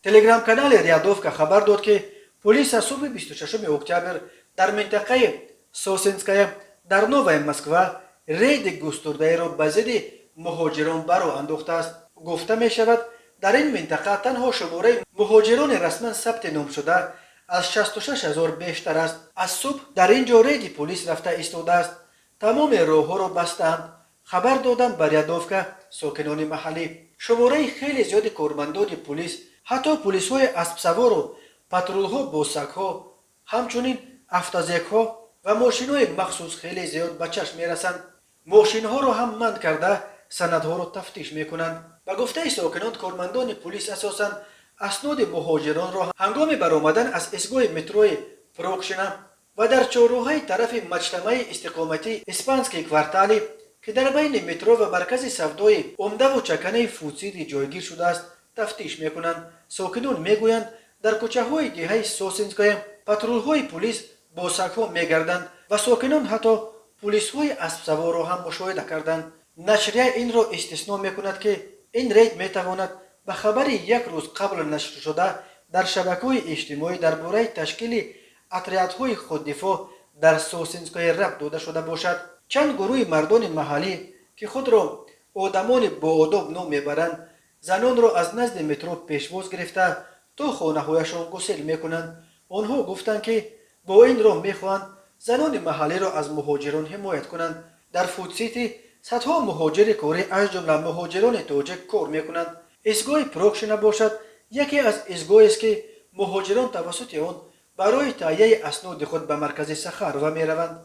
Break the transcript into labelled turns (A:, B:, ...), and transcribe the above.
A: телеграм канали Рядовка хабар дод ки пулис аз субҳи 26 октябр дар минтақаи Сосенская дар Новая Москва рейди густурдаеро ба зидди муҳоҷирон баро андохтааст. гуфта мешавад, дар ин минтақа танҳо шумораи муҳоҷирони расман сабти ном шуда аз 66 000 бештар аст. аз субҳ дар ин ҷо рейди пулис рафта истодааст. тамоми роҳҳоро бастаанд. хабар доданд ба Рядовка сокинони маҳаллӣ. шумораи хеле зиёди кормандони пулис, ҳатто пулисҳои аспсавору патрулҳо бо сагҳо, ҳамчунин автозекҳо ва мошинҳои махсус хеле зиёд ба чашм мерасанд. мошинҳоро ҳам манъ карда санадҳоро тафтиш мекунанд. ба гуфтаи сокинон, кормандони пулис асосан асноди муҳоҷиронро ҳангоми баромадан аз истгоҳи метрои Прокшина ва дар чорроҳаи тарафи маҷтамаи истиқомати Испанский квартали, ки дар байни метро ва маркази савдои умдаву чаканаи Фудсити ҷойгир шудааст, тафтиш мекунанд. сокинон мегӯянд, дар кӯчаҳои диҳаи Сосенская патрулҳои пулис бо сагҳо мегарданд ва сокинон ҳатто пулисҳои аспсаворро ҳам мушоҳида карданд. нашрия инро истисно мекунад ки ин рейд метавонад ба хабари як рӯз қабл нашр шуда дар шабакаҳои иҷтимоӣ дар бораи ташкили отрядҳои худдифоъ дар Сосенская рабт дода шуда бошад. чанд гурӯҳи мардони маҳаллӣ, ки худро одамони боодоб ном мебаранд, занонро аз назди метро пешвоз гирифта то хонаҳояшон гусел мекунанд. онҳо гуфтанд ки бо ин роҳ мехоҳанд занони маҳаллиро аз муҳоҷирон ҳимоят кунанд. дар Фудсити садҳо муҳоҷири корӣ аз ҷумла муҳоҷирони тоҷик кор мекунанд. истгоҳи Прокшина бошад яке аз истгоҳест ки муҳоҷирон тавассути он барои таҳияи асноди худ ба маркази Сахарова мераванд.